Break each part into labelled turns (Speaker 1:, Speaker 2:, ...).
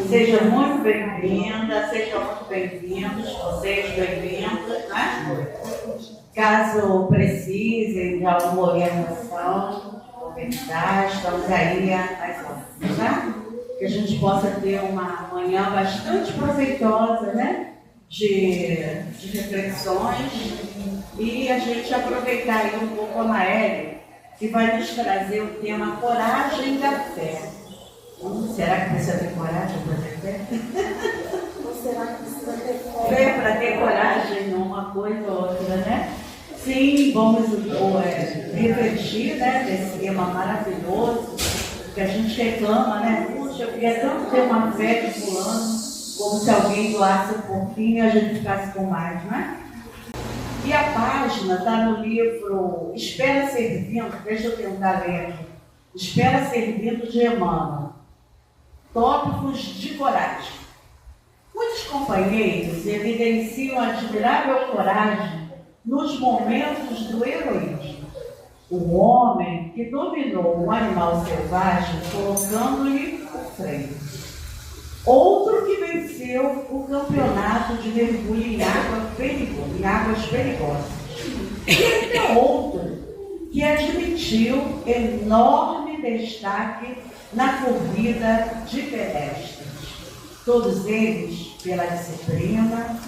Speaker 1: Seja muito bem-vinda, sejam muito bem-vindos, vocês bem-vindos, né? Caso precisem de alguma orientação, conversar, estamos aí às ordens, tá? Que a gente possa ter uma manhã bastante proveitosa, né? De reflexões e a gente aproveitar aí um pouco a Maélia, que vai nos trazer o tema Coragem da Fé. Será que precisa ter coragem para ter fé?
Speaker 2: Ou será que precisa ter fé?
Speaker 1: Fé para ter coragem numa coisa ou outra, né? Sim, vamos refletir, né, desse tema maravilhoso, que a gente reclama, né? Puxa, eu queria tanto ter uma fé de fulano, como se alguém doasse um pouquinho e a gente ficasse com mais, né? E a página está no livro Espera Ser Vindo, deixa eu tentar ler aqui. Espera Ser Vindo de Emmanuel. Tópicos de coragem. Muitos companheiros evidenciam admirável coragem nos momentos do heroísmo. O homem que dominou um animal selvagem colocando-lhe o freio. Outro que venceu o campeonato de mergulho em águas perigosas. E até outro que admitiu enorme destaque na corrida de pedestres. Todos eles, pela disciplina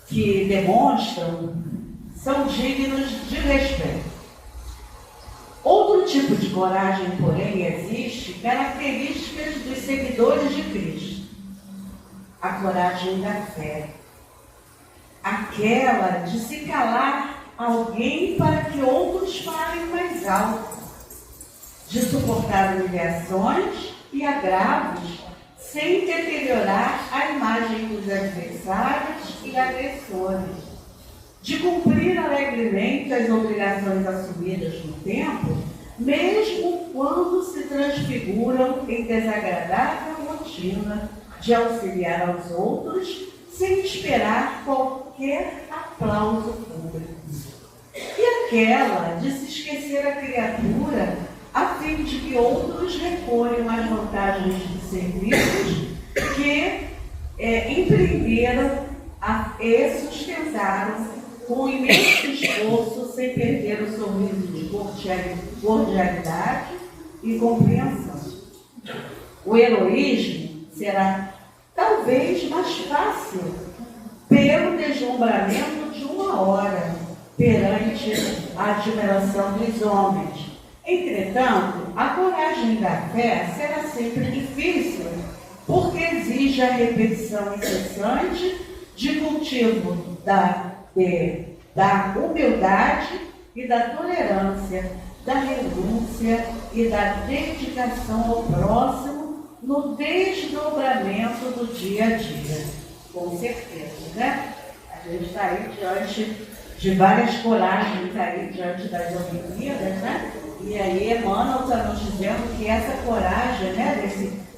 Speaker 1: que demonstram, são dignos de respeito. Outro tipo de coragem, porém, existe características dos seguidores de Cristo. A coragem da fé. Aquela de se calar alguém para que outros falem mais alto. De suportar humilhações e agravos sem deteriorar a imagem dos adversários e agressores. De cumprir alegremente as obrigações assumidas no tempo, mesmo quando se transfiguram em desagradável rotina de auxiliar aos outros, sem esperar qualquer aplauso público. E aquela de se esquecer a criatura a fim de que outros recolham as vantagens de serviços que empreenderam e sustentaram com imenso esforço, sem perder o sorriso de cordialidade e compreensão. O heroísmo será talvez mais fácil pelo deslumbramento de uma hora perante a admiração dos homens. Entretanto, a coragem da fé será sempre difícil, porque exige a repetição incessante de cultivo da humildade e da tolerância, da renúncia e da dedicação ao próximo no desdobramento do dia a dia. Com certeza, né? A gente está aí diante de várias coragens, aí diante das Olimpíadas, né? E aí Emmanuel está nos dizendo que essa coragem, né,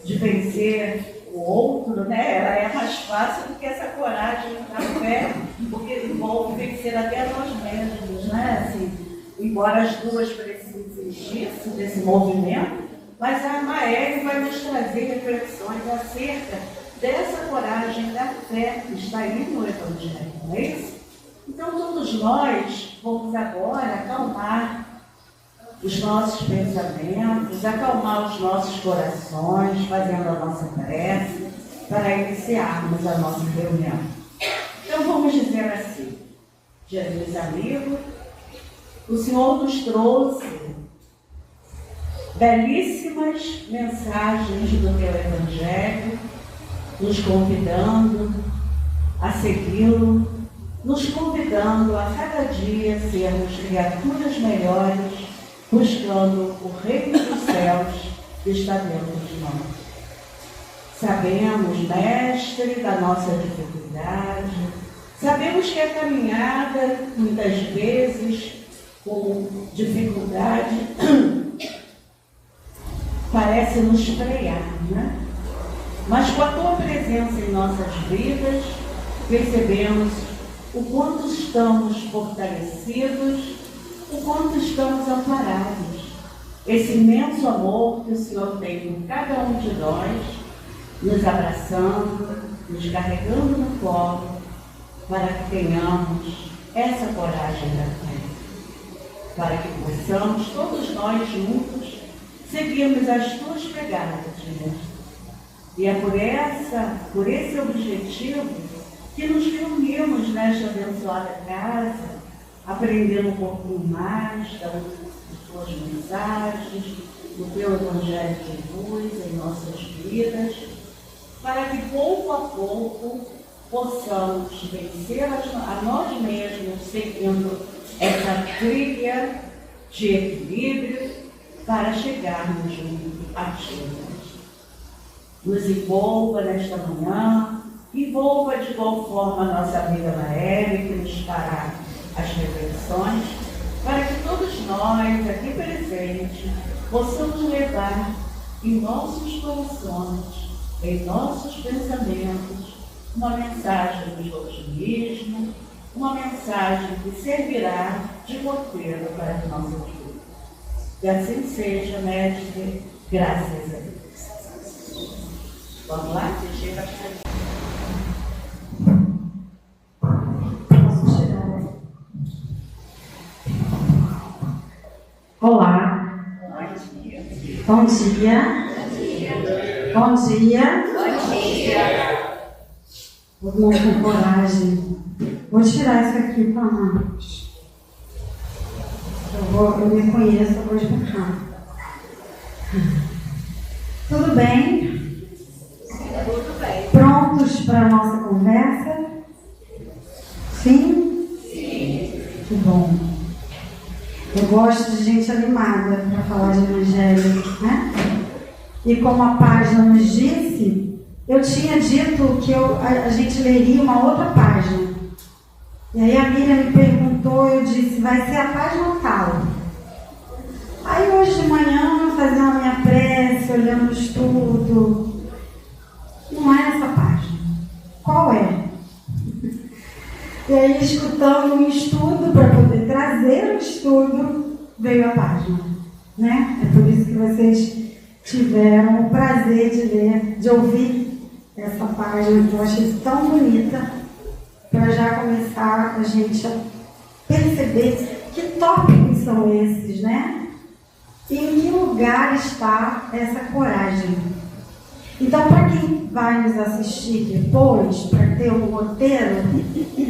Speaker 1: de vencer o outro, né, ela é mais fácil do que essa coragem da fé, porque envolve vencer até nós mesmos, né? Assim, embora as duas precisem disso, desse movimento, mas a Maélia vai nos trazer reflexões acerca dessa coragem da fé que está aí no Evangelho, não é isso? Então todos nós vamos agora acalmar os nossos pensamentos, acalmar os nossos corações, fazendo a nossa prece, para iniciarmos a nossa reunião. Então vamos dizer assim: Jesus amigo, o Senhor nos trouxe belíssimas mensagens do teu Evangelho, nos convidando a segui-lo, nos convidando a cada dia sermos criaturas melhores, buscando o reino dos céus que está dentro de nós. Sabemos, mestre, da nossa dificuldade, sabemos que a caminhada, muitas vezes, com dificuldade, parece nos frear, né? Mas com a tua presença em nossas vidas, percebemos o quanto estamos fortalecidos, o quanto estamos amparados. Esse imenso amor que o Senhor tem por cada um de nós nos abraçando, nos carregando no colo, para que tenhamos essa coragem da fé, para que possamos, todos nós juntos, seguirmos as tuas pegadas, Deus. E é por esse objetivo que nos reunimos nesta abençoada casa, aprendendo um pouquinho mais das tuas mensagens, do teu Evangelho de luz em nossas vidas, para que pouco a pouco possamos vencer a nós mesmos, seguindo essa trilha de equilíbrio para chegarmos junto a ti. Nos envolva nesta manhã, envolva de igual forma a nossa amiga Laélia, que nos fará as reflexões, para que todos nós aqui presentes possamos levar em nossos corações, em nossos pensamentos, uma mensagem de otimismo, uma mensagem que servirá de roteiro para as nossas vidas. Que assim seja, Mestre, graças a Deus. Vamos lá?
Speaker 3: Olá. Bom dia. Bom dia. Vamos com coragem. Vou tirar isso aqui para nós. Eu me conheço, eu vou explicar. Tudo bem?
Speaker 2: Tudo bem.
Speaker 3: Prontos para a nossa conversa? Sim?
Speaker 2: Sim.
Speaker 3: Que bom. Eu gosto de gente animada para falar de evangelho, né? E como a página nos disse, eu tinha dito que a gente leria uma outra página. E aí a Miriam me perguntou, eu disse, vai ser a página tal. Aí hoje de manhã, fazendo a minha prece, olhando o estudo, não é essa página. Qual é? E aí, escutando um estudo, para poder trazer o estudo, veio a página, né? É por isso que vocês tiveram o prazer de ler, de ouvir essa página, que eu achei tão bonita, para já começar a gente a perceber que tópicos são esses, né? E em que lugar está essa coragem. Então, para quem vai nos assistir depois, para ter um roteiro,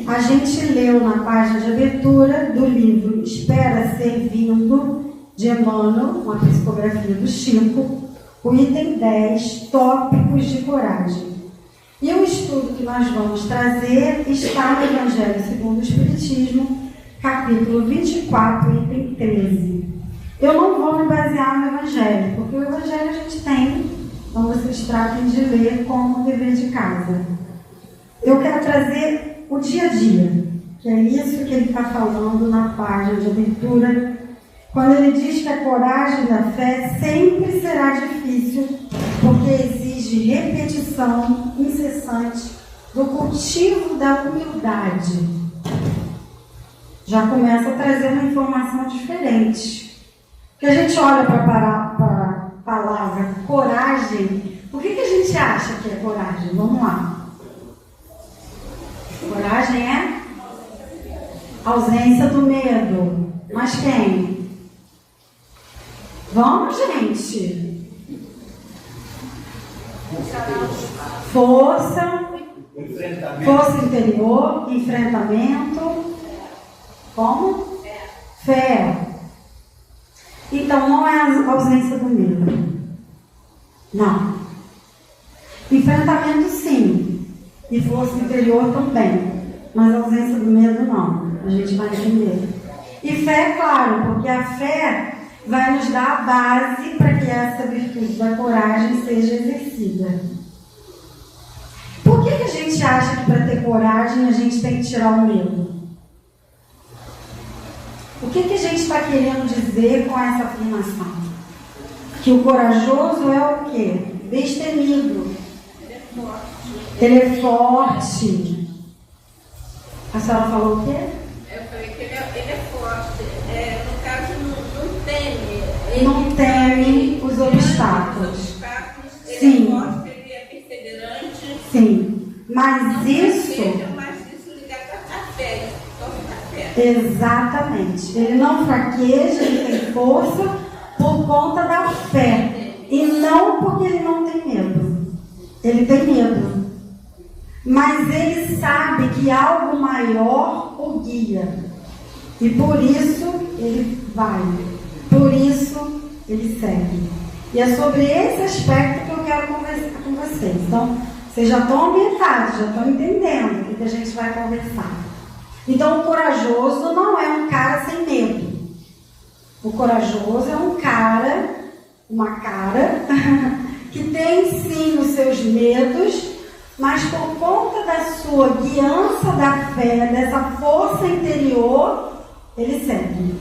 Speaker 3: a gente leu na página de abertura do livro Espera Ser Vindo, de Emmanuel, uma psicografia do Chico, o item 10, tópicos de coragem. E o estudo que nós vamos trazer está no Evangelho segundo o Espiritismo, capítulo 24, item 13. Eu não vou me basear no Evangelho, porque o Evangelho a gente tem. Então, vocês tratem de ler como dever de casa. Eu quero trazer o dia a dia, que é isso que ele está falando na página de abertura, quando ele diz que a coragem da fé sempre será difícil, porque exige repetição incessante do cultivo da humildade. Já começa a trazer uma informação diferente. Porque a gente olha para a palavra coragem, o que a gente acha que é coragem? Vamos lá. Coragem é ausência do medo. Mas quem? Vamos, gente. Força interior, enfrentamento. Como? Fé. Então, não é a ausência do medo. Não. Enfrentamento, sim. E força interior também. Mas a ausência do medo, não. A gente vai entender. E fé, claro, porque a fé vai nos dar a base para que essa virtude da coragem seja exercida. Por que a gente acha que para ter coragem a gente tem que tirar o medo? O que a gente está querendo dizer com essa afirmação? Que o corajoso é o quê? Destemido. Ele é forte. A senhora falou o quê?
Speaker 2: Eu falei que ele é forte. No caso, não teme.
Speaker 3: Não teme os obstáculos.
Speaker 2: Ele
Speaker 3: Sim.
Speaker 2: é forte, ele é perseverante.
Speaker 3: Mas isso...
Speaker 2: Mas isso ligado à fé,
Speaker 3: Exatamente. Ele não fraqueja, ele tem força por conta da fé. E não porque ele não tem medo. Ele tem medo. Mas ele sabe que algo maior o guia. E por isso ele vai. Por isso ele segue. E é sobre esse aspecto que eu quero conversar com vocês. Então, vocês já estão ambientados, já estão entendendo o que a gente vai conversar. Então, o corajoso não é um cara sem medo. O corajoso é um cara, uma cara, que tem sim os seus medos, mas por conta da sua guiança da fé, dessa força interior, ele segue.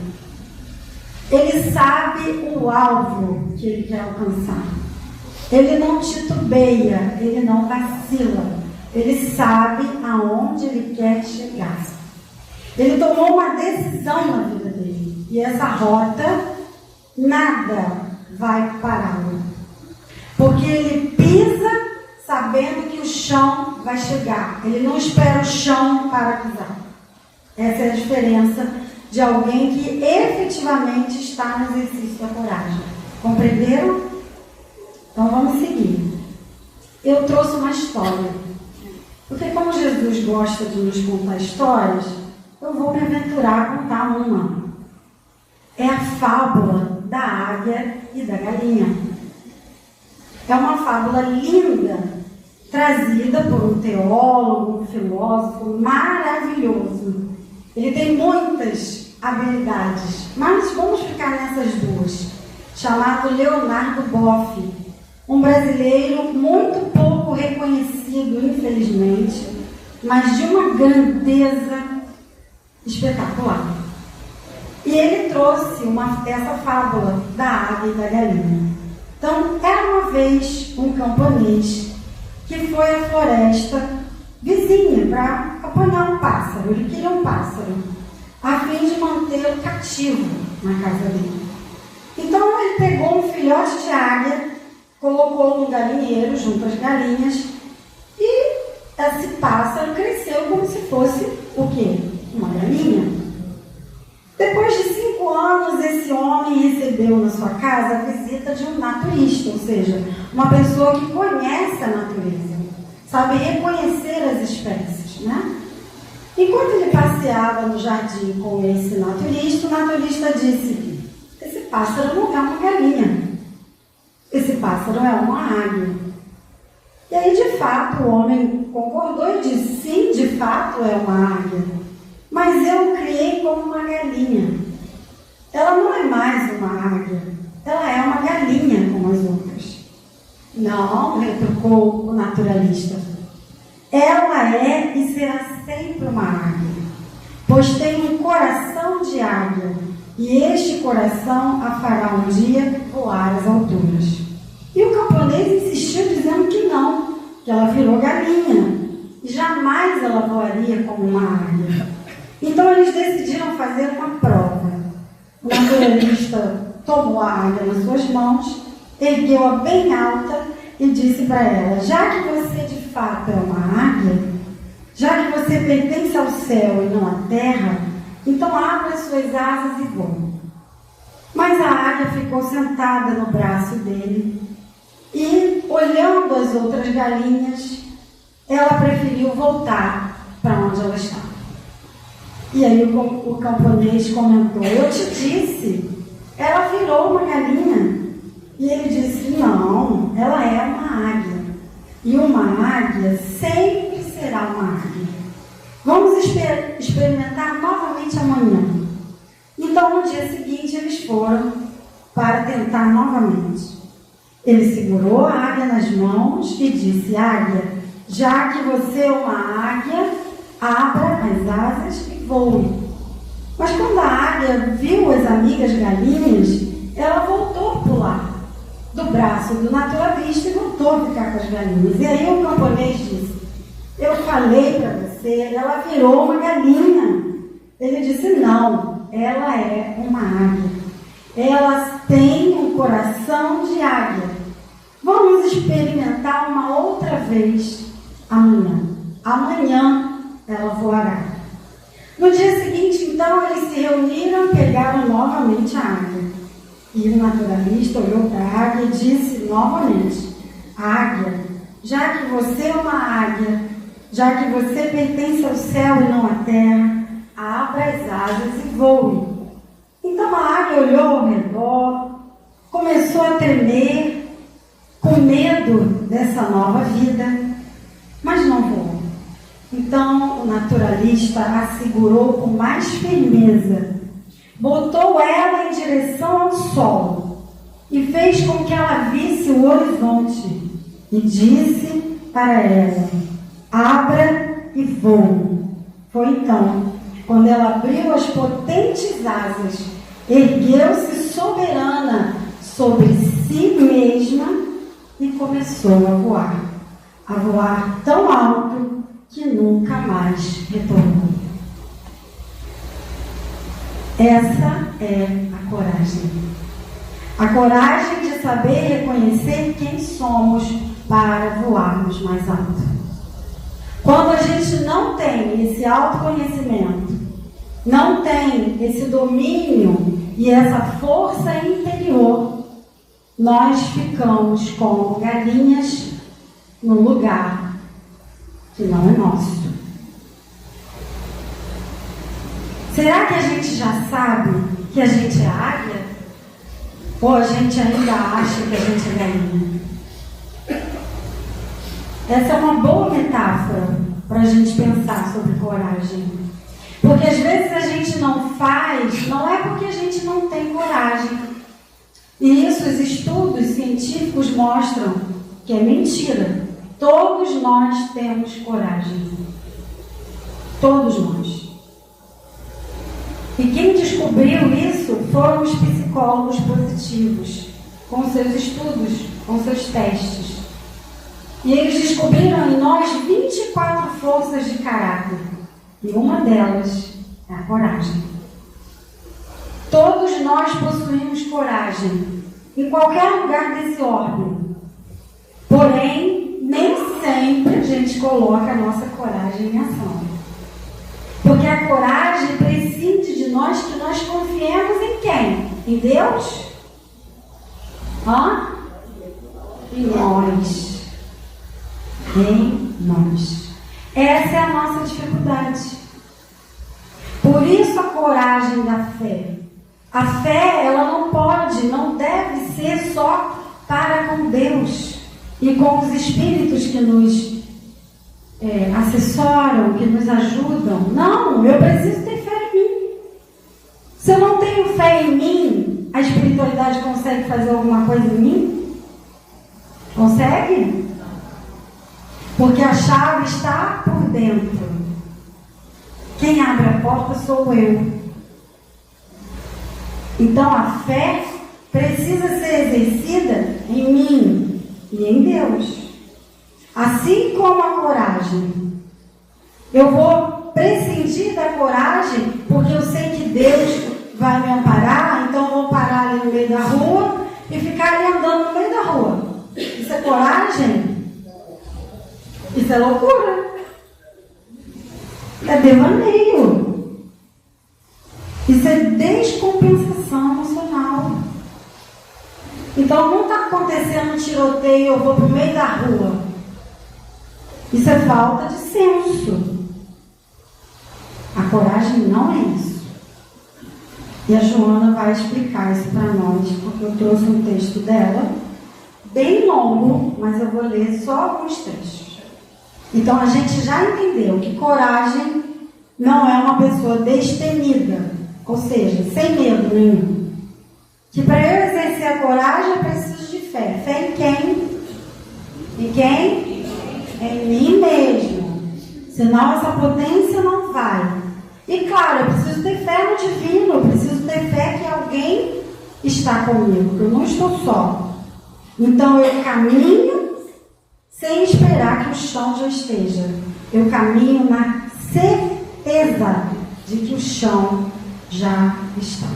Speaker 3: Ele sabe o alvo que ele quer alcançar. Ele não titubeia, ele não vacila. Ele sabe aonde ele quer chegar. Ele tomou uma decisão na vida dele. E essa rota, nada vai pará-lo. Porque ele pisa sabendo que o chão vai chegar. Ele não espera o chão para pisar. Essa é a diferença de alguém que efetivamente está no exercício da coragem. Compreenderam? Então vamos seguir. Eu trouxe uma história. Porque como Jesus gosta de nos contar histórias, eu vou me aventurar a contar uma. É a fábula da águia e da galinha. É uma fábula linda, trazida por um teólogo, um filósofo maravilhoso. Ele tem muitas habilidades, mas vamos ficar nessas duas. Chamado Leonardo Boff, um brasileiro muito pouco reconhecido, infelizmente, mas de uma grandeza espetacular. E ele trouxe essa fábula da águia e da galinha. Então, era uma vez um camponês que foi à floresta vizinha para apanhar um pássaro. Ele queria um pássaro, a fim de mantê-lo cativo na casa dele. Então, ele pegou um filhote de águia, colocou no galinheiro junto às galinhas e esse pássaro cresceu como se fosse o quê? Uma galinha. Depois de 5 anos, esse homem recebeu na sua casa a visita de um naturista, ou seja, uma pessoa que conhece a natureza, sabe reconhecer as espécies, né? Enquanto ele passeava no jardim com esse naturista, o naturista disse: esse pássaro não é uma galinha, esse pássaro é uma águia. E aí, de fato, o homem concordou e disse: sim, de fato é uma águia. Mas eu o criei como uma galinha. Ela não é mais uma águia, ela é uma galinha como as outras. Não, retrucou o naturalista. Ela é e será sempre uma águia, pois tem um coração de águia, e este coração a fará um dia voar às alturas. E o camponês insistiu dizendo que não, que ela virou galinha, e jamais ela voaria como uma águia. Então eles decidiram fazer uma prova. O naturalista tomou a águia nas suas mãos, ergueu-a bem alta e disse para ela: já que você de fato é uma águia, já que você pertence ao céu e não à terra, então abra suas asas e voe. Mas a águia ficou sentada no braço dele e, olhando as outras galinhas, ela preferiu voltar para onde ela estava. E aí o camponês comentou: eu te disse, ela virou uma galinha. E ele disse: não, ela é uma águia. E uma águia sempre será uma águia. Vamos experimentar novamente amanhã. Então, no dia seguinte, eles foram para tentar novamente. Ele segurou a águia nas mãos e disse: águia, já que você é uma águia, abra as asas e voe. Mas quando a águia viu as amigas galinhas, ela voltou a pular do braço do naturalista e voltou a ficar com as galinhas. E aí o camponês disse: eu falei para você, ela virou uma galinha. Ele disse: não, ela é uma águia. Ela tem um coração de águia. Vamos experimentar uma outra vez amanhã. amanhã ela voará. No dia seguinte, então, eles se reuniram e pegaram novamente a águia. E o naturalista olhou para a águia e disse novamente: águia, já que você é uma águia, já que você pertence ao céu e não à terra, abra as asas e voe. Então a águia olhou ao redor, começou a tremer, com medo dessa nova vida, mas não voou. Então o naturalista a segurou com mais firmeza, botou ela em direção ao sol e fez com que ela visse o horizonte e disse para ela: abra e voe. Foi então quando ela abriu as potentes asas, ergueu-se soberana sobre si mesma e começou a voar tão alto que nunca mais retornou. Essa é a coragem. A coragem de saber reconhecer quem somos para voarmos mais alto. Quando a gente não tem esse autoconhecimento, não tem esse domínio e essa força interior, nós ficamos como galinhas num lugar que não é nosso. Será que a gente já sabe que a gente é águia? Ou a gente ainda acha que a gente é galinha? Essa é uma boa metáfora para a gente pensar sobre coragem. Porque às vezes a gente não faz, não é porque a gente não tem coragem. E isso os estudos científicos mostram que é mentira. Todos nós temos coragem. Todos nós. E quem descobriu isso foram os psicólogos positivos, com seus estudos, com seus testes. E eles descobriram em nós 24 forças de caráter. E uma delas é a coragem. Todos nós possuímos coragem, em qualquer lugar desse orbe. Porém, nem sempre a gente coloca a nossa coragem em ação. Porque a coragem prescinde de nós que nós confiemos em quem? Em Deus? Em nós. Em nós. Essa é a nossa dificuldade. Por isso a coragem da fé. A fé, ela não pode, não deve ser só para com Deus e com os espíritos que nos assessoram, que nos ajudam. Não, eu preciso ter fé em mim. Se eu não tenho fé em mim, a espiritualidade consegue fazer alguma coisa em mim? Consegue? Porque a chave está por dentro. Quem abre a porta sou eu. Então a fé precisa ser exercida em mim e em Deus. Assim como a coragem. Eu vou prescindir da coragem porque eu sei que Deus vai me amparar, então eu vou parar ali no meio da rua e ficar ali andando no meio da rua. Isso é coragem? Isso é loucura. É devaneio. Isso é descompensação emocional. Então não está acontecendo um tiroteio, eu vou para o meio da rua. Isso é falta de senso. A coragem não é isso. E a Joana vai explicar isso para nós, porque eu trouxe um texto dela, bem longo, mas eu vou ler só alguns trechos. Então a gente já entendeu que coragem não é uma pessoa destemida, ou seja, sem medo nenhum. Que para eu exercer a coragem eu preciso de fé. Fé em quem? Em quem? Em mim mesmo. Senão essa potência não vai. E claro, eu preciso ter fé no divino, eu preciso ter fé que alguém está comigo, que eu não estou só. Então eu caminho sem esperar que o chão já esteja. Eu caminho na certeza de que o chão já está.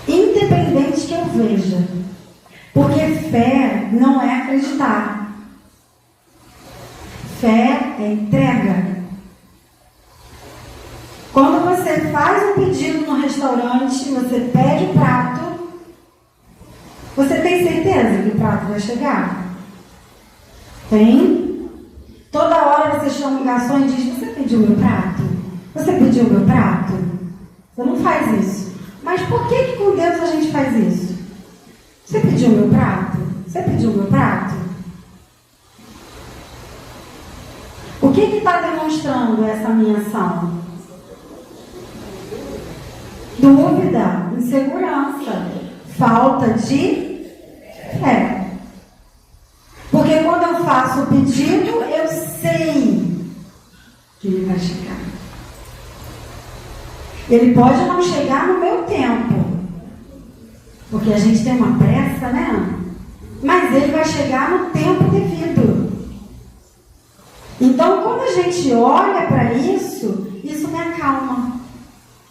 Speaker 3: Independente que eu veja. Porque fé não é acreditar. Fé é entrega. Quando você faz um pedido no restaurante, você pede o prato, você tem certeza que o prato vai chegar? Tem? Toda hora você chama o garçom e diz: você pediu meu prato? Você pediu meu prato? Você não faz isso. Mas por que com Deus a gente faz isso? Você pediu meu prato? Você pediu meu prato? O que está demonstrando essa minha ação? Dúvida, insegurança, falta de fé. Porque quando eu faço o pedido, eu sei que ele vai chegar. Ele pode não chegar no meu tempo, porque a gente tem uma pressa, né? Mas ele vai chegar no tempo devido. Então, quando a gente olha para isso, isso me acalma.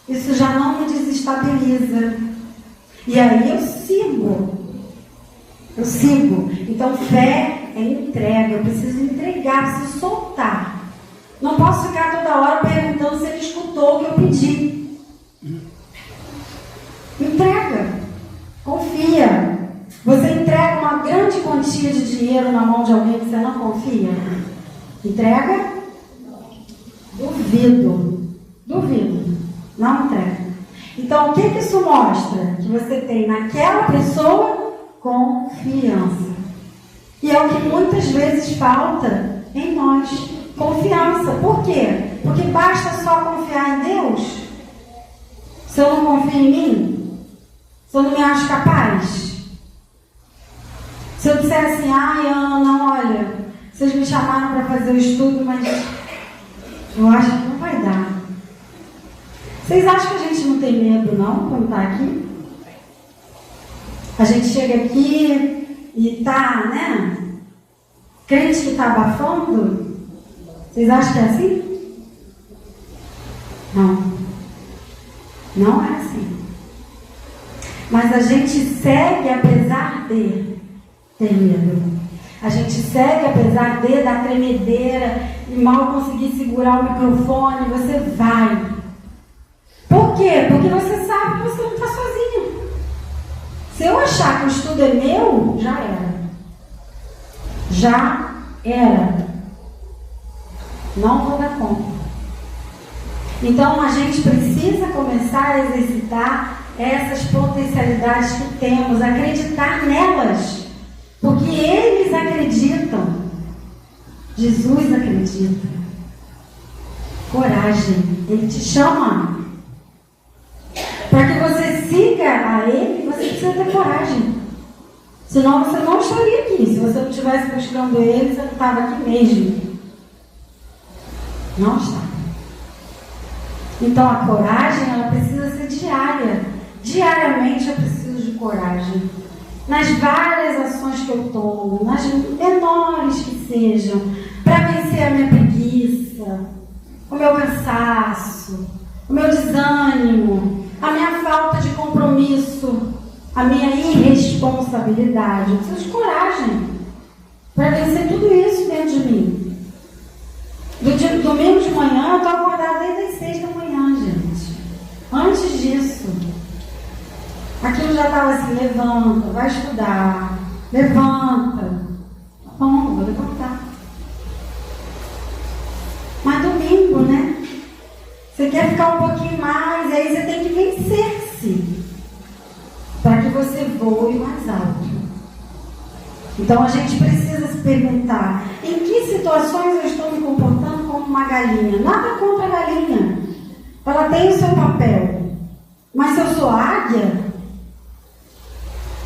Speaker 3: Isso já não me desestabiliza. E aí eu sigo. Então, fé é entrega. Eu preciso entregar, preciso soltar. Não posso ficar toda hora perguntando se ele escutou o que eu pedi. Entrega. Confia. Você entrega uma grande quantia de dinheiro na mão de alguém que você não confia? Entrega? Duvido. Não entrega. Então, o que isso mostra? Que você tem naquela pessoa confiança. E é o que muitas vezes falta em nós. Confiança. Por quê? Porque basta só confiar em Deus? Se eu não confio em mim? Se eu não me acho capaz? Se eu disser assim: Ana, olha, vocês me chamaram para fazer o estudo, mas eu acho que não vai dar. Vocês acham que a gente não tem medo, não, quando está aqui? A gente chega aqui e está, né? Crente que está abafando? Vocês acham que é assim? Não. Não é assim. Mas a gente segue apesar de ter medo. A gente segue apesar de dar tremedeira e mal conseguir segurar o microfone. Você vai. Por quê? Porque você sabe que você não está sozinho. Se eu achar que o estudo é meu, já era. Já era. Não vou dar conta. Então a gente precisa começar a exercitar essas potencialidades que temos, acreditar nelas. Porque eles acreditam. Jesus acredita. Coragem. Ele te chama. Para que você siga a Ele, você precisa ter coragem. Senão você não estaria aqui. Se você não estivesse buscando Ele, você não estava aqui mesmo. Não está. Então a coragem, ela precisa ser diária. Diariamente eu preciso de coragem. Nas várias ações que eu tomo, nas menores que sejam, para vencer a minha preguiça, o meu cansaço, o meu desânimo, a minha falta de compromisso, a minha irresponsabilidade. Eu preciso de coragem para vencer tudo isso dentro de mim. Domingo de manhã, eu estou acordada desde as 6 da manhã, gente. Antes disso, aquilo já estava assim: levanta, vai estudar, levanta. Bom, vou levantar. Mas domingo, né? Você quer ficar um pouquinho mais, e aí você tem que vencer-se para que você voe mais alto. Então a gente precisa se perguntar: em que situações eu estou me comportando como uma galinha? Nada contra a galinha, ela tem o seu papel. Mas se eu sou águia,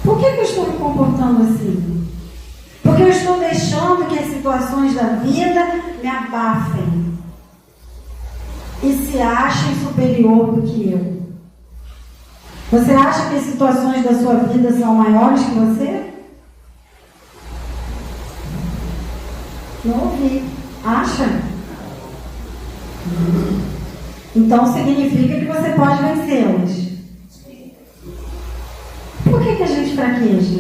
Speaker 3: por que eu estou me comportando assim? Porque eu estou deixando que as situações da vida me abafem e se achem superior do que eu. Você acha que as situações da sua vida são maiores que você? Não ouvi. Acha? Então significa que você pode vencê-las. Por que a gente fraqueja?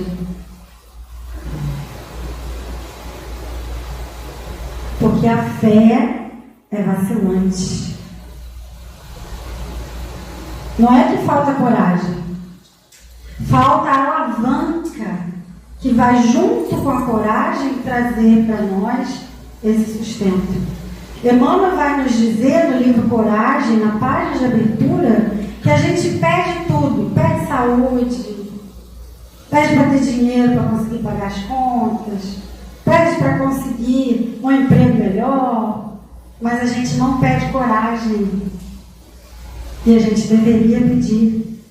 Speaker 3: Porque Porque a fé é vacilante. Não é que falta coragem. Falta a alavanca que vai junto com a coragem trazer para nós esse sustento. Emmanuel vai nos dizer no livro Coragem, na página de abertura, que a gente perde tudo. Perde saúde, pede para ter dinheiro para conseguir pagar as contas, pede para conseguir um emprego melhor, mas a gente não pede coragem. E a gente deveria pedir.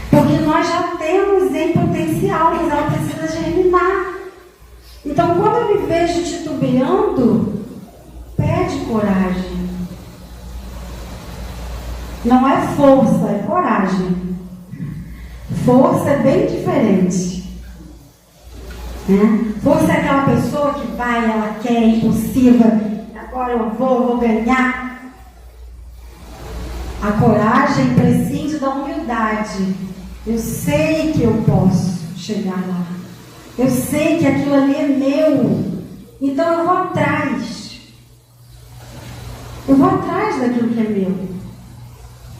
Speaker 3: Porque nós já temos em potencial, mas ela precisa germinar. Então, quando eu me vejo titubeando, pede coragem. Não é força, é coragem. Força é bem diferente. Né? Força é aquela pessoa que vai, ela quer, é impulsiva. Agora eu vou ganhar. A coragem prescinde da humildade. Eu sei que eu posso chegar lá. Eu sei que aquilo ali é meu. Então eu vou atrás. Eu vou atrás daquilo que é meu.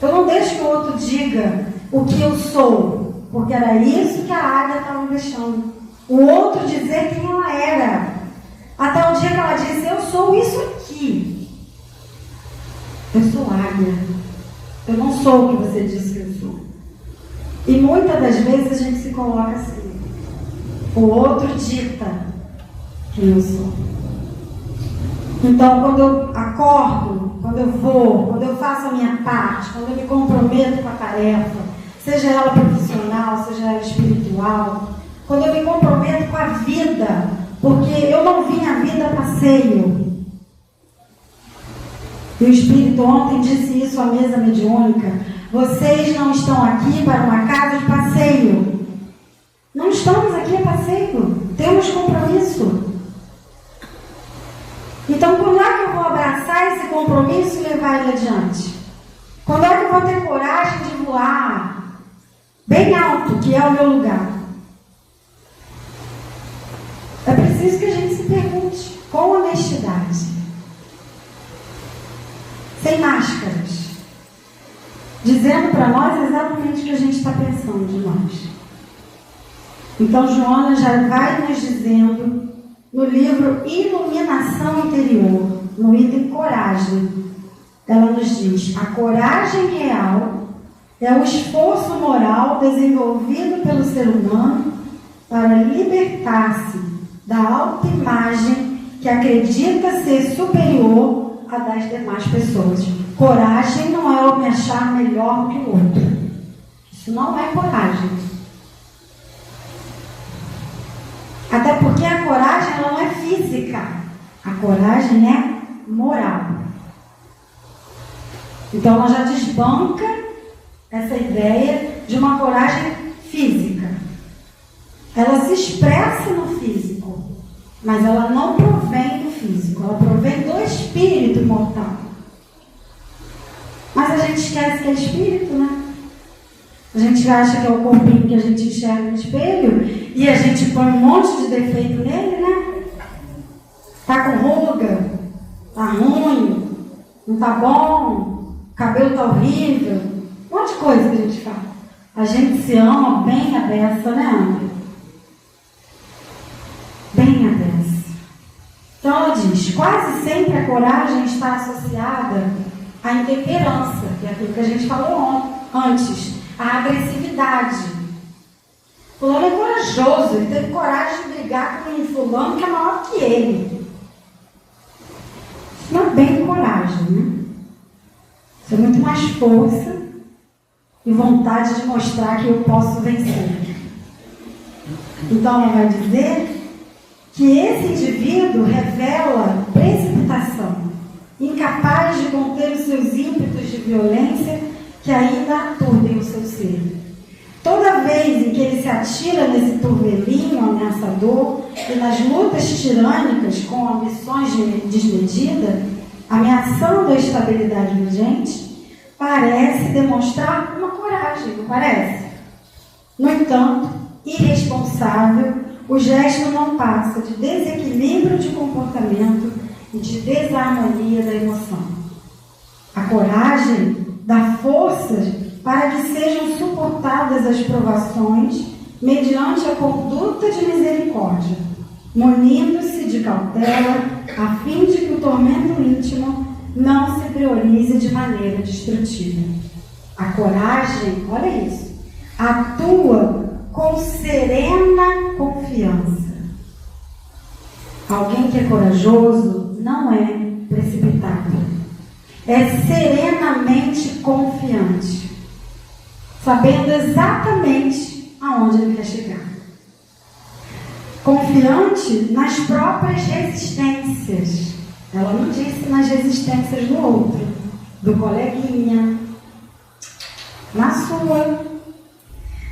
Speaker 3: Eu não deixo que o outro diga o que eu sou, porque era isso que a águia estava deixando. O outro dizer quem ela era. Até o dia que ela disse, eu sou isso aqui. Eu sou águia. Eu não sou o que você disse que eu sou. E muitas das vezes a gente se coloca assim. O outro dita quem eu sou. Então, quando eu acordo, quando eu vou, quando eu faço a minha parte, quando eu me comprometo com a tarefa, seja ela profissional, seja ela espiritual, quando eu me comprometo com a vida, porque eu não vim à vida a passeio. E o Espírito ontem disse isso à mesa mediúnica. Vocês não estão aqui para uma casa de passeio. Não estamos aqui a passeio. Temos compromisso. Então, quando é que eu vou abraçar esse compromisso e levar ele adiante? Quando é que eu vou ter coragem de voar bem alto, que é o meu lugar? É preciso que a gente se pergunte com honestidade. Sem máscaras. Dizendo para nós exatamente o que a gente está pensando de nós. Então, Joana já vai nos dizendo no livro Iluminação Interior, no item Coragem, ela nos diz: a coragem real é o esforço moral desenvolvido pelo ser humano para libertar-se da autoimagem que acredita ser superior à das demais pessoas. Coragem não é eu me achar melhor que o outro. Isso não é coragem. Até porque a coragem ela não é física. A coragem é moral. Então ela já desbanca essa ideia de uma coragem física. Ela se expressa no físico, mas ela não provém do físico, ela provém do espírito imortal. Mas a gente esquece que é espírito, né? A gente acha que é o corpinho que a gente enxerga no espelho e a gente põe um monte de defeito nele, né? Tá com ruga, tá ruim, não tá bom, o cabelo tá horrível, um monte de coisa que a gente fala. A gente se ama bem a beça, né, André? Bem a beça. Então ela diz, quase sempre a coragem está associada à intemperança, que é aquilo que a gente falou antes, a agressividade. Fulano é corajoso, ele teve coragem de brigar com um fulano que é maior que ele. Isso não é bem coragem, né? Isso é muito mais força e vontade de mostrar que eu posso vencer. Então ela vai dizer que esse indivíduo revela precipitação, incapaz de conter os seus ímpetos de violência que ainda aturdem o seu ser. Toda vez em que ele se atira nesse turvelinho ameaçador e nas lutas tirânicas com ambições desmedidas, ameaçando a estabilidade vigente, parece demonstrar uma coragem, não parece? No entanto, irresponsável, o gesto não passa de desequilíbrio de comportamento e de desarmonia da emoção. A coragem dá forças para que sejam suportadas as provações mediante a conduta de misericórdia, munindo-se de cautela, a fim de que o tormento íntimo não se priorize de maneira destrutiva. A coragem, olha isso, atua com serena confiança. Alguém que é corajoso não é precipitado, é serenamente confiante, sabendo exatamente aonde ele quer chegar. Confiante nas próprias resistências. Ela não disse nas resistências do outro, do coleguinha, na sua.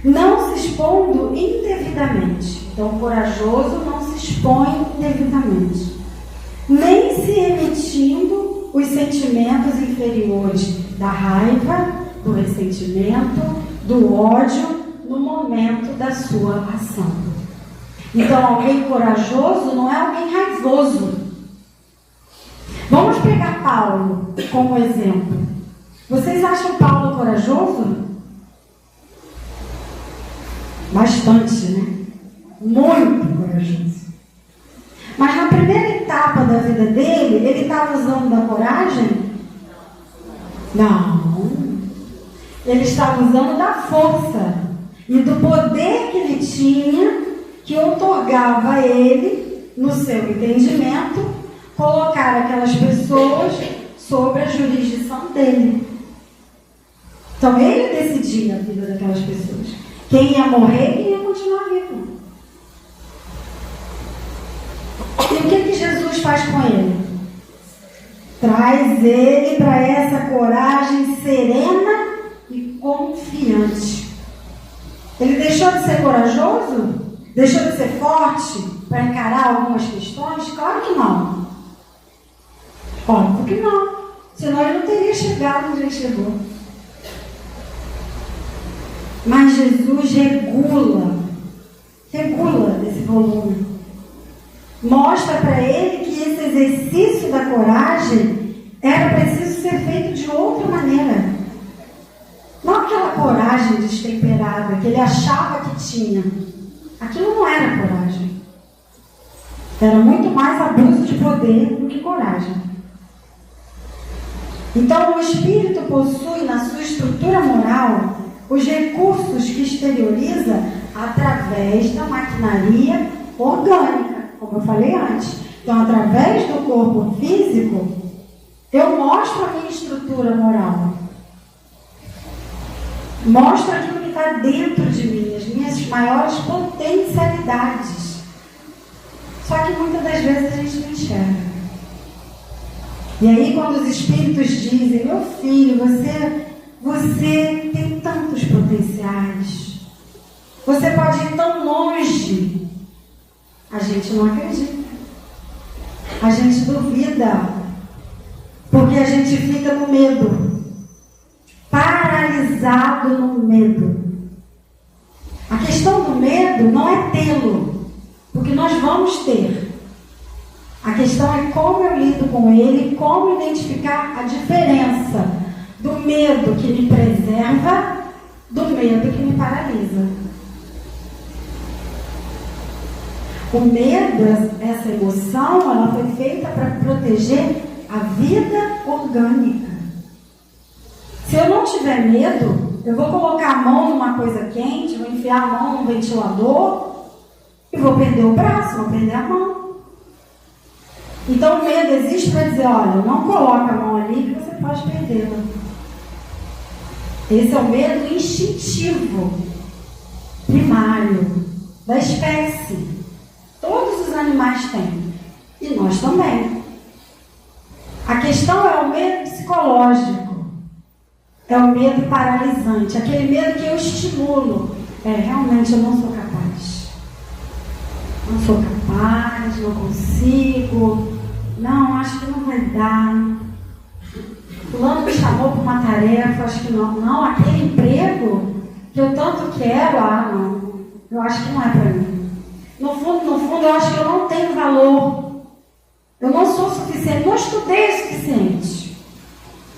Speaker 3: Não se expondo indevidamente. Então, o corajoso não se expõe indevidamente, nem se emitindo os sentimentos inferiores da raiva, do ressentimento, do ódio no momento da sua ação. Então, alguém corajoso não é alguém raivoso. Vamos pegar Paulo como exemplo. Vocês acham Paulo corajoso? Bastante, né? Muito corajoso. Mas na primeira etapa da vida dele, ele estava usando da coragem? Não. Ele estava usando da força e do poder que ele tinha, que outorgava a ele, no seu entendimento, colocar aquelas pessoas sob a jurisdição dele. Então ele decidia a vida daquelas pessoas. Quem ia morrer e quem ia continuar vivo. E o que Jesus faz com ele? Traz ele para essa coragem serena e confiante. Ele deixou de ser corajoso? Deixou de ser forte para encarar algumas questões? Claro que não. Óbvio que não. Senão ele não teria chegado onde ele chegou. Mas Jesus regula esse volume. Mostra para ele que esse exercício da coragem era preciso ser feito de outra maneira. Não aquela coragem destemperada que ele achava que tinha. Aquilo não era coragem. Era muito mais abuso de poder do que coragem. Então o espírito possui na sua estrutura moral os recursos que exterioriza através da maquinaria orgânica, como eu falei antes. Então, através do corpo físico, eu mostro a minha estrutura moral. Mostro aquilo que está dentro de mim, as minhas maiores potencialidades. Só que muitas das vezes a gente não enxerga. E aí, quando os espíritos dizem, meu filho, você tem tantos potenciais, você pode ir tão longe, a gente não acredita, a gente duvida, porque a gente fica no medo, paralisado no medo. A questão do medo não é tê-lo, porque nós vamos ter. A questão é como eu lido com ele, como identificar a diferença do medo que me preserva, do medo que me paralisa. O medo, essa emoção, ela foi feita para proteger a vida orgânica. Se eu não tiver medo, eu vou colocar a mão numa coisa quente, vou enfiar a mão no ventilador e vou perder o braço, vou perder a mão. Então o medo existe para dizer, olha, não coloca a mão ali que você pode perdê-la. Esse é o medo instintivo, primário, da espécie. Todos os animais têm. E nós também. A questão é o medo psicológico. É o medo paralisante. Aquele medo que eu estimulo. Realmente eu não sou capaz. Não sou capaz, não consigo. Não, acho que não vai dar. Fulano me chamou para uma tarefa, acho que não. Não, aquele emprego que eu tanto quero, não. Eu acho que não é para mim. No fundo, eu acho que eu não tenho valor. Eu não sou suficiente, não estudei o suficiente.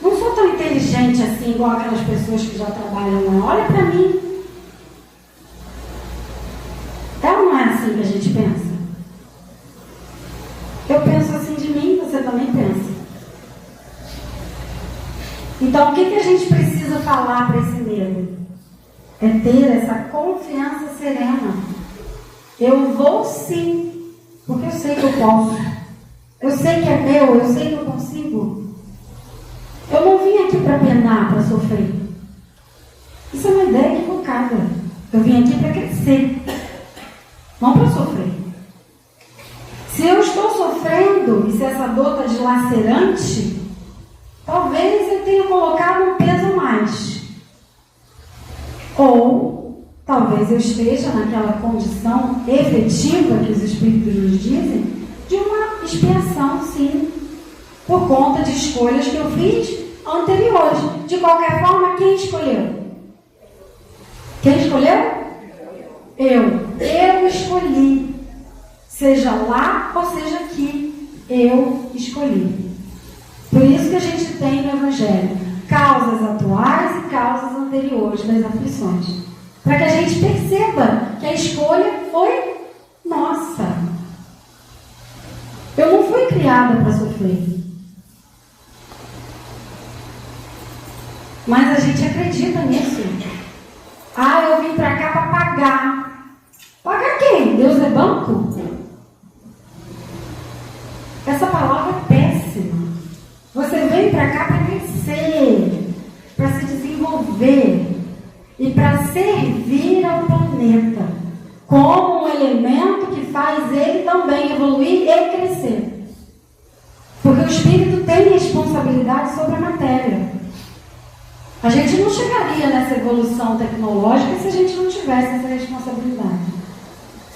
Speaker 3: Não sou tão inteligente assim, igual aquelas pessoas que já trabalham lá. Olha para mim. É ou não é assim que a gente pensa? Eu penso assim de mim, você também pensa. Então, o que a gente precisa falar para esse medo? É ter essa confiança serena. Eu vou sim, porque eu sei que eu posso. Eu sei que é meu, eu sei que eu consigo. Eu não vim aqui para penar, para sofrer. Isso é uma ideia equivocada. Eu vim aqui para crescer, não para sofrer. Se eu estou sofrendo e se essa dor está dilacerante, talvez eu tenha colocado um peso a mais. Ou talvez eu esteja naquela condição efetiva que os Espíritos nos dizem, de uma expiação, sim, por conta de escolhas que eu fiz anteriores. De qualquer forma, quem escolheu? Quem escolheu? Eu escolhi. Seja lá ou seja aqui, eu escolhi. Por isso que a gente tem no Evangelho causas atuais e causas anteriores das aflições. Para que a gente perceba que a escolha foi nossa. Eu não fui criada para sofrer. Mas a gente acredita nisso. Ah, eu vim para cá para pagar. Pagar quem? Deus é banco? Essa palavra é péssima. Você vem para cá para crescer, para se desenvolver e para servir ao planeta como um elemento que faz ele também evoluir e crescer. Porque o espírito tem responsabilidade sobre a matéria. A gente não chegaria nessa evolução tecnológica se a gente não tivesse essa responsabilidade.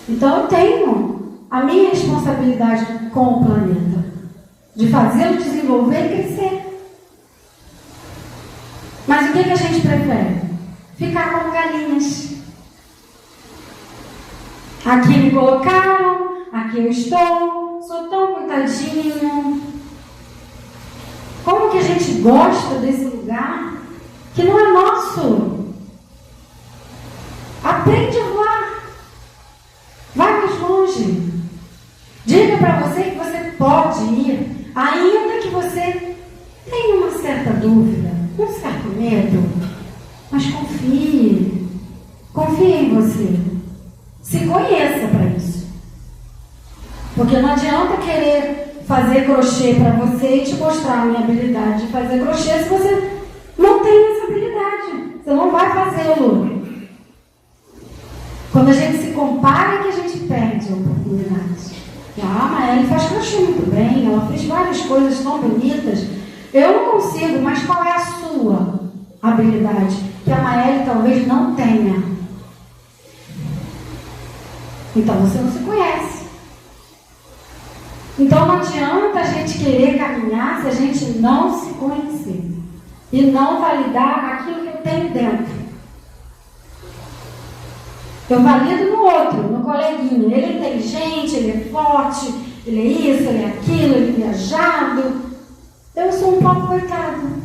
Speaker 3: Então eu tenho a minha responsabilidade com o planeta, de fazê-lo desenvolver e crescer. Mas o que a gente prefere? Ficar como galinhas. Aqui me colocaram, aqui eu estou, sou tão coitadinho. Como que a gente gosta desse lugar que não é nosso? Aprende a voar. Vai mais longe. Diga para você que você pode ir, ainda que você tenha uma certa dúvida, um certo medo, mas confie. Confie em você. Se conheça para isso. Porque não adianta querer fazer crochê para você e te mostrar a minha habilidade de fazer crochê se você não tem essa habilidade. Você não vai fazê-lo. Quando a gente se compara, é que a gente perde a oportunidade. A Maeli faz crochê muito bem, ela fez várias coisas tão bonitas. Eu não consigo, mas qual é a sua habilidade? Que a Maeli talvez não tenha. Então você não se conhece. Então não adianta a gente querer caminhar se a gente não se conhecer. E não validar aquilo que eu tenho dentro. Eu valido no outro, no coleguinha. Ele é inteligente, ele é forte, ele é isso, ele é aquilo, ele é viajado. Eu sou um pouco coitado.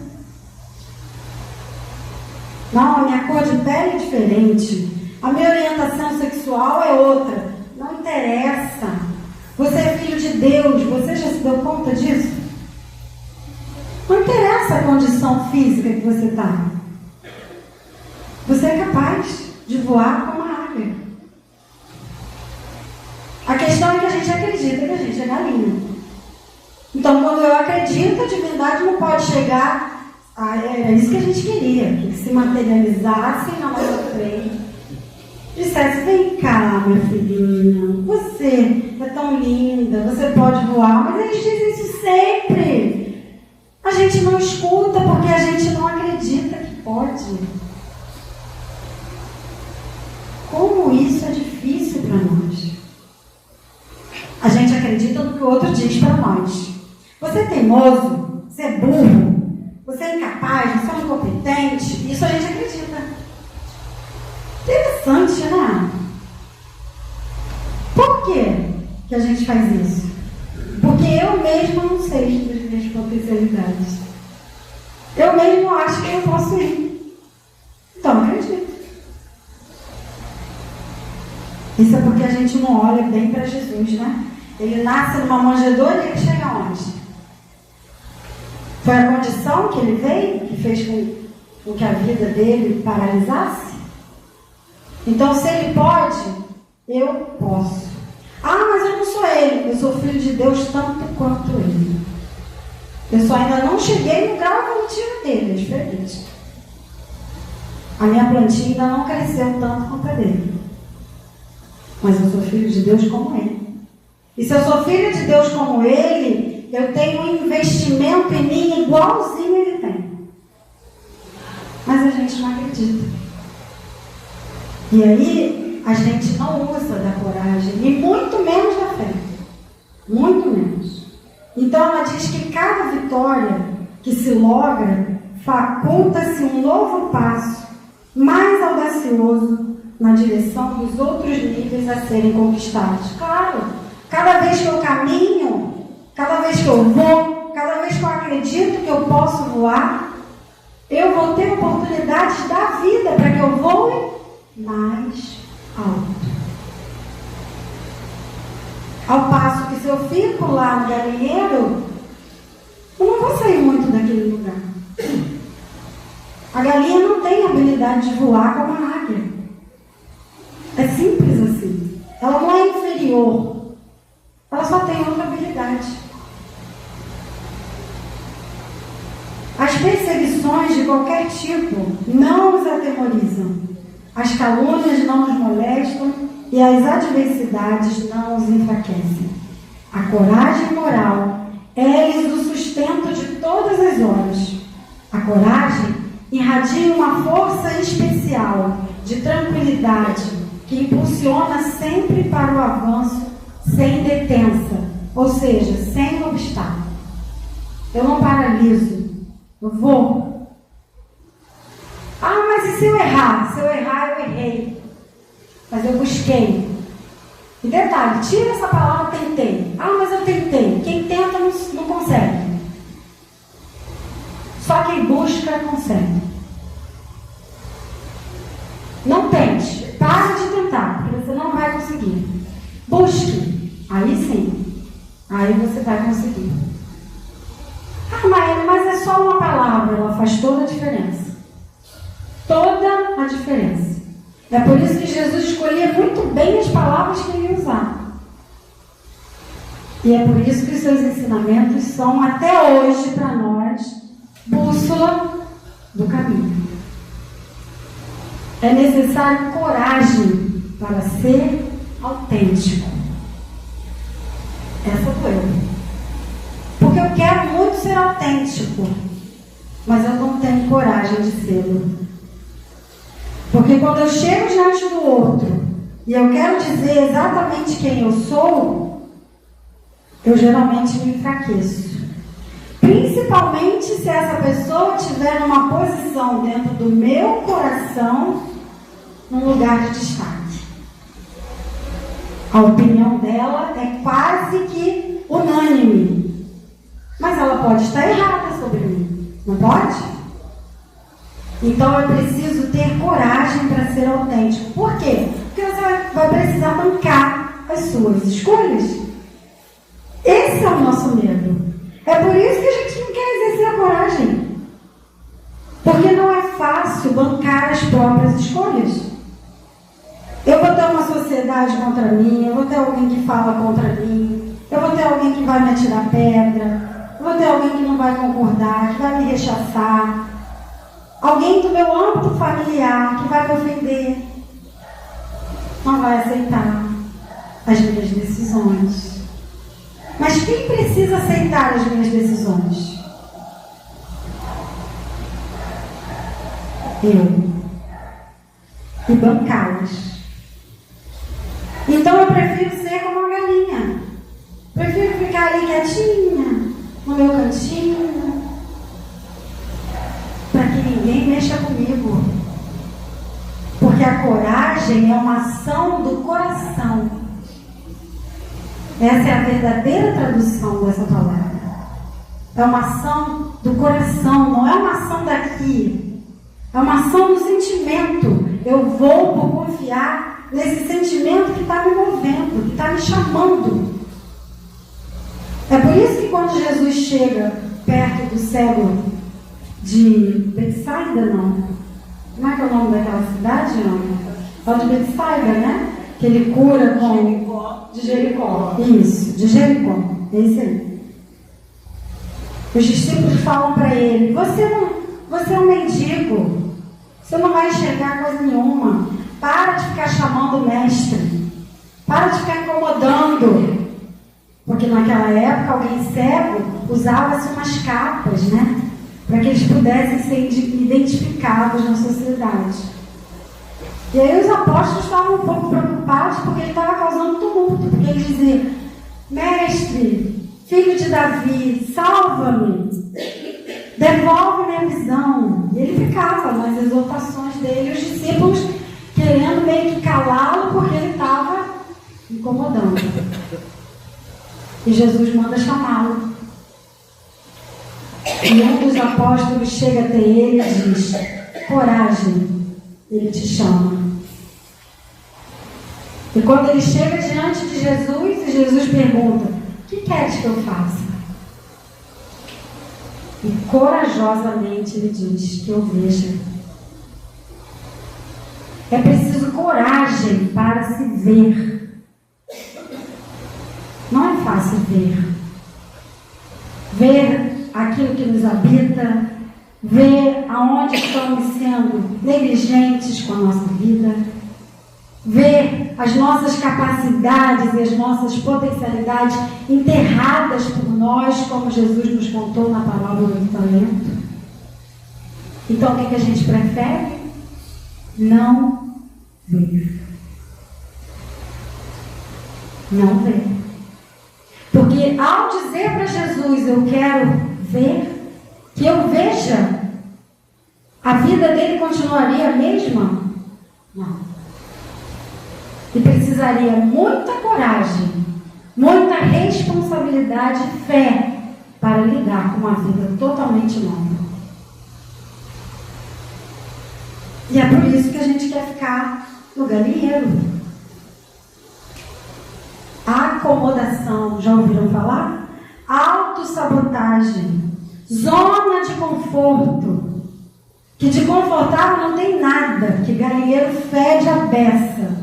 Speaker 3: Não, a minha cor de pele é diferente. A minha orientação sexual é outra. Não interessa. Você é filho de Deus. Você já se deu conta disso? Não interessa a condição física que você está. Você é capaz de voar como uma águia. A questão é que a gente acredita que a gente é galinha. Então, quando eu acredito, a divindade não pode chegar. É isso que a gente queria, que se materializasse na nossa frente. Dissesse: vem cá, minha filhinha, você é tão linda, você pode voar. Mas eles dizem isso sempre. A gente não escuta porque a gente não acredita que pode. Como isso é difícil para nós. A gente acredita no que o outro diz para nós. Você é teimoso, você é burro, você é incapaz, você é incompetente. Isso a gente acredita. Interessante, né? Por que a gente faz isso? Porque eu mesma não sei das minhas potencialidades. Eu mesmo acho que eu posso ir. Então, acredito. Isso é porque a gente não olha bem para Jesus, né? Ele nasce numa manjedoura e ele chega aonde? Foi a condição que ele veio, que fez com que a vida dele paralisasse? Então, se ele pode, eu posso. Ah, mas eu não sou ele. Eu sou filho de Deus tanto quanto ele. Eu só ainda não cheguei no grau evolutivo dele, é diferente. A minha plantinha ainda não cresceu tanto quanto a dele. Mas eu sou filho de Deus como ele. E se eu sou filho de Deus como ele, eu tenho um investimento em mim igualzinho ele tem. Mas a gente não acredita. E aí, a gente não usa da coragem, e muito menos da fé. Muito menos. Então, ela diz que cada vitória que se logra faculta-se um novo passo, mais audacioso, na direção dos outros níveis a serem conquistados. Claro, cada vez que eu caminho, cada vez que eu vou, cada vez que eu acredito que eu posso voar, eu vou ter oportunidades da vida para que eu voe mais alto. Ao passo que se eu fico lá no galinheiro, eu não vou sair muito daquele lugar. A galinha não tem habilidade de voar como a águia. É simples assim. Ela não é inferior. Ela só tem outra habilidade. As perseguições de qualquer tipo não nos atemorizam. As calúnias não nos molestam e as adversidades não os enfraquecem. A coragem moral é-lhes o sustento de todas as horas. A coragem irradia uma força especial de tranquilidade que impulsiona sempre para o avanço sem detença, ou seja, sem obstáculo. Eu não paraliso, eu vou. Ah, mas e se eu errar? Se eu errar, eu errei. Mas eu busquei. E detalhe, tira essa palavra tentei. Ah, mas eu tentei. Quem tenta não consegue. Só quem busca consegue. Não tente. Para de tentar, porque você não vai conseguir. Busque. Aí sim. Aí você vai conseguir. Ah, mas é só uma palavra. Ela faz toda a diferença. Toda a diferença. É por isso que Jesus escolhia muito bem as palavras que ele ia usar. E é por isso que os seus ensinamentos são, até hoje, para nós, bússola do caminho. É necessário coragem para ser autêntico. Essa sou eu. Porque eu quero muito ser autêntico, mas eu não tenho coragem de ser. Porque quando eu chego diante do outro e eu quero dizer exatamente quem eu sou, eu geralmente me enfraqueço. Principalmente se essa pessoa estiver numa posição dentro do meu coração, num lugar de destaque. A opinião dela é quase que unânime. Mas ela pode estar errada sobre mim. Não pode? Então eu preciso ter coragem para ser autêntico. Por quê? Porque você vai precisar bancar as suas escolhas. Esse é o nosso medo. É por isso que a gente não quer exercer a coragem. Porque não é fácil bancar as próprias escolhas. Eu vou ter uma sociedade contra mim, eu vou ter alguém que fala contra mim, eu vou ter alguém que vai me atirar pedra, eu vou ter alguém que não vai concordar, que vai me rechaçar. Alguém do meu âmbito familiar que vai me ofender, não vai aceitar as minhas decisões. Mas quem precisa aceitar as minhas decisões? Eu. E bancá-las. Então eu prefiro ser como uma galinha. Prefiro ficar ali quietinha, no meu cantinho, para que ninguém mexa comigo. Porque a coragem é uma ação do coração. Essa é a verdadeira tradução dessa palavra. É uma ação do coração, não é uma ação daqui. É uma ação do sentimento. Eu vou por confiar nesse sentimento que está me movendo, que está me chamando. É por isso que quando Jesus chega perto do cego de Betsaida, não? Como é que é o nome daquela cidade, não? É o de Betsaida, né? Que ele cura com... De Jericó. Isso, de Jericó. É isso aí. Os discípulos falam para ele: você é um mendigo. Você não vai enxergar coisa nenhuma. Para de ficar chamando o mestre. Para de ficar incomodando. Porque naquela época alguém cego usava-se umas capas, né? Para que eles pudessem ser identificados na sociedade. E aí os apóstolos estavam um pouco preocupados porque ele estava causando tumulto. Porque ele dizia: mestre, filho de Davi, salva-me, devolve minha visão. E ele ficava nas exortações dele, os discípulos querendo meio que calá-lo porque ele estava incomodando. E Jesus manda chamá-lo. E um dos apóstolos chega até ele e diz: coragem, ele te chama. E quando ele chega diante de Jesus, e Jesus pergunta: o que queres que eu faça? E corajosamente ele diz: que eu veja. É preciso coragem para se ver. Não é fácil ver. Ver aquilo que nos habita, ver aonde estamos sendo negligentes com a nossa vida, ver as nossas capacidades e as nossas potencialidades enterradas por nós, como Jesus nos contou na parábola do talento. Então, o que a gente prefere? Não ver. Não ver. Porque ao dizer para Jesus: eu quero ver, que eu veja, a vida dele continuaria a mesma? Não. E precisaria muita coragem, muita responsabilidade e fé para lidar com uma vida totalmente nova. E é por isso que a gente quer ficar no galinheiro. Acomodação, já ouviram falar? Autossabotagem, zona de conforto, que de confortável não tem nada, que galinheiro fede a beça.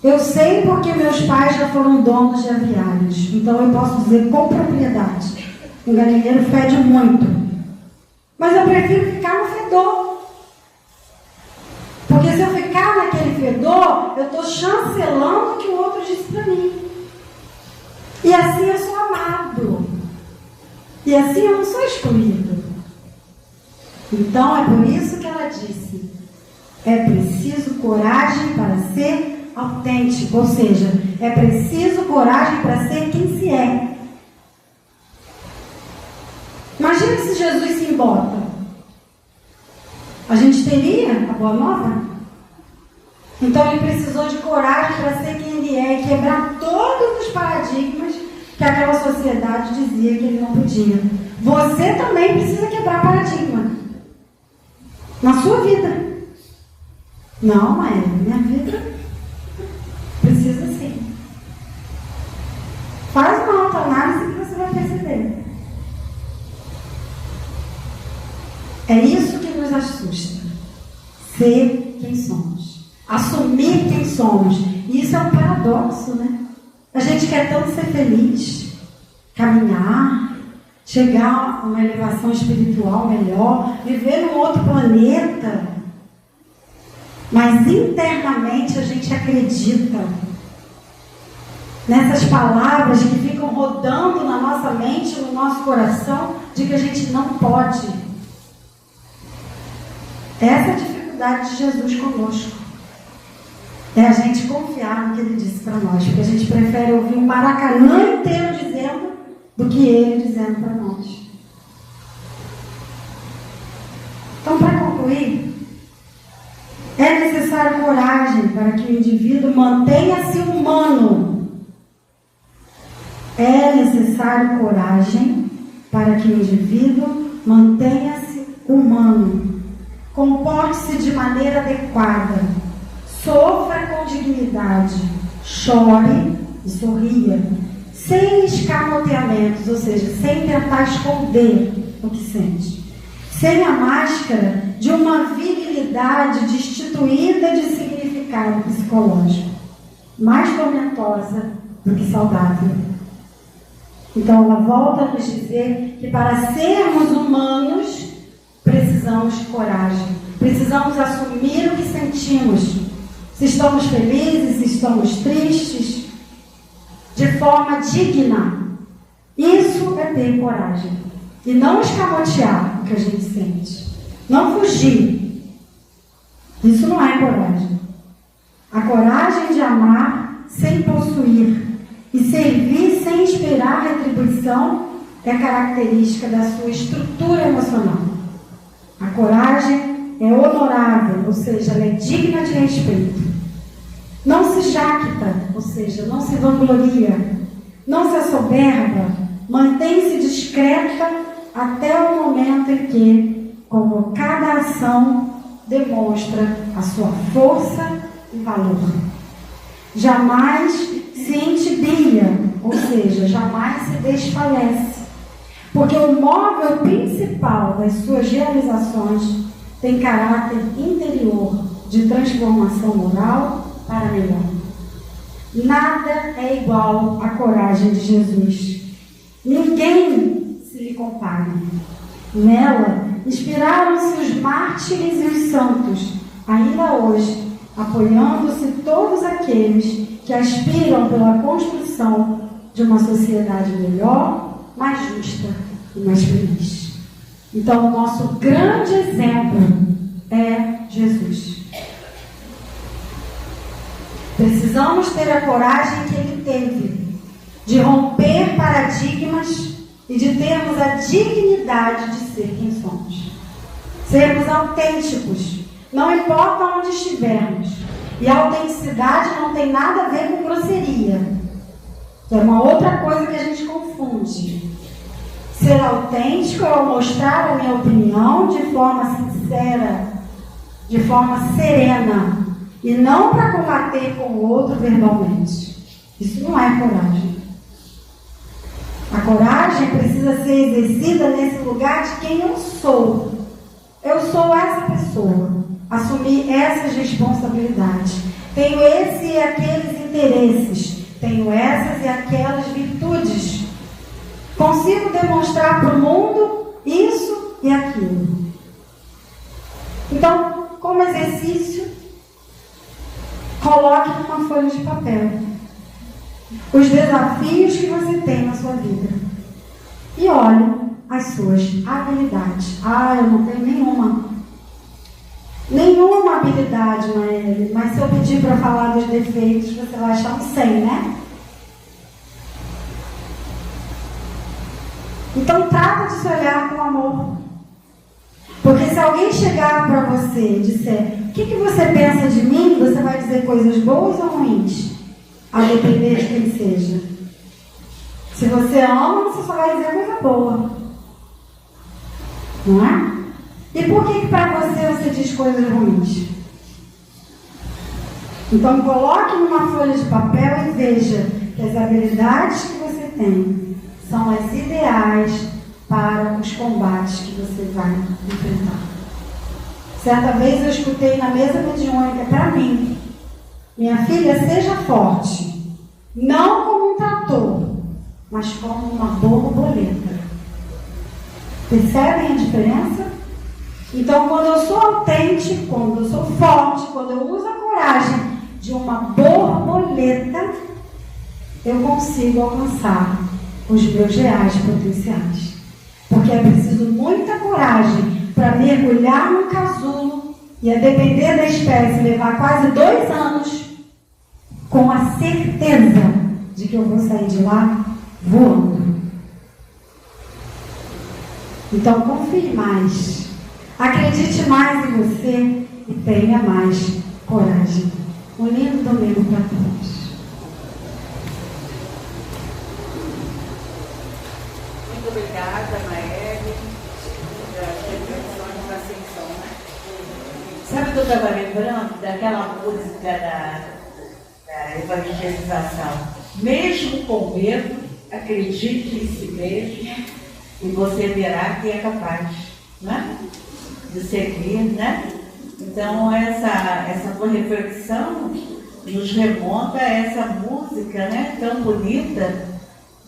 Speaker 3: Eu sei porque meus pais já foram donos de aviários, então eu posso dizer com propriedade: o galinheiro fede muito. Mas eu prefiro ficar no fedor. Porque se eu ficar naquele fedor, eu estou chancelando o que o outro disse para mim. E assim eu sou amado. E assim eu não sou excluído. Então é por isso que ela disse: é preciso coragem para ser autêntico. Ou seja, é preciso coragem para ser quem se é. Imagina se Jesus se embota. A gente teria a boa nova? Então ele precisou de coragem para ser quem ele é e quebrar todos os paradigmas que aquela sociedade dizia que ele não podia. Você também precisa quebrar paradigma na sua vida. Não, Maia, minha vida precisa sim. Faz uma autoanálise que você vai perceber. É isso que nos assusta. Ser quem somos. Assumir quem somos. E isso é um paradoxo, né? A gente quer tanto ser feliz, caminhar, chegar a uma elevação espiritual melhor, viver num outro planeta. Mas internamente a gente acredita nessas palavras que ficam rodando na nossa mente, no nosso coração, de que a gente não pode. Essa é a dificuldade de Jesus conosco. É a gente confiar no que ele disse para nós, porque a gente prefere ouvir um Maracanã inteiro dizendo do que ele dizendo para nós. Então, para concluir, é necessário coragem para que o indivíduo mantenha-se humano necessário coragem para que o indivíduo mantenha-se humano, comporte-se de maneira adequada, sofra com dignidade, chore e sorria, sem escamoteamentos, ou seja, sem tentar esconder o que sente, sem a máscara de uma virilidade destituída de significado psicológico, mais tormentosa do que saudável. Então ela volta a nos dizer que para sermos humanos precisamos de coragem, precisamos assumir o que sentimos, se estamos felizes, se estamos tristes, de forma digna. Isso é ter coragem. E não escamotear o que a gente sente. Não fugir. Isso não é coragem. A coragem de amar sem possuir e servir sem esperar retribuição é característica da sua estrutura emocional. A coragem é honorável, ou seja, ela é digna de respeito. Não se jacta, ou seja, não se vangloria, não se assoberba, mantém-se discreta até o momento em que, como cada ação demonstra a sua força e valor. Jamais se entibia, ou seja, jamais se desfalece, porque o móvel principal das suas realizações tem caráter interior de transformação moral para melhor. Nada é igual à coragem de Jesus. Ninguém se lhe compara. Nela inspiraram-se os mártires e os santos, ainda hoje, apoiando-se todos aqueles que aspiram pela construção de uma sociedade melhor, mais justa e mais feliz. Então, o nosso grande exemplo é Jesus. Precisamos ter a coragem que ele teve, de romper paradigmas e de termos a dignidade de ser quem somos. Sermos autênticos, não importa onde estivermos. E a autenticidade não tem nada a ver com grosseria, que é uma outra coisa que a gente confunde. Ser autêntico é mostrar a minha opinião de forma sincera, de forma serena, e não para combater com o outro verbalmente. Isso não é coragem. A coragem precisa ser exercida nesse lugar de quem eu sou. Eu sou essa pessoa. Assumir essas responsabilidades. Tenho esse e aqueles interesses. Tenho essas e aquelas virtudes. Consigo demonstrar para o mundo isso e aquilo. Então, como exercício, coloque numa folha de papel os desafios que você tem na sua vida e olhe as suas habilidades. Eu não tenho nenhuma habilidade, mas se eu pedir para falar dos defeitos, você vai achar um 100, né? Então trata de se olhar com amor. Porque se alguém chegar para você e disser: o que você pensa de mim? Você vai dizer coisas boas ou ruins? A depender de quem seja. Se você ama, você só vai dizer coisa boa. Não é? E por que para você diz coisas ruins? Então coloque numa folha de papel e veja que as habilidades que você tem são as ideais para os combates que você vai enfrentar. Certa vez eu escutei na mesa mediúnica para mim: minha filha, seja forte, não como um trator, mas como uma borboleta. Percebem a diferença? Então, quando eu sou autêntico, quando eu sou forte, quando eu uso a coragem de uma borboleta, eu consigo alcançar os meus reais potenciais. Porque é preciso muita coragem para mergulhar no casulo e, a depender da espécie, levar quase 2 anos com a certeza de que eu vou sair de lá voando. Então, confie mais. Acredite mais em você e tenha mais coragem. Um lindo domingo para todos.
Speaker 1: sabe que eu estava lembrando daquela música da evangelização? Mesmo com medo, acredite em si mesmo e você verá que é capaz, né? De seguir, né? Então, essa tua reflexão nos remonta a essa música, né, tão bonita,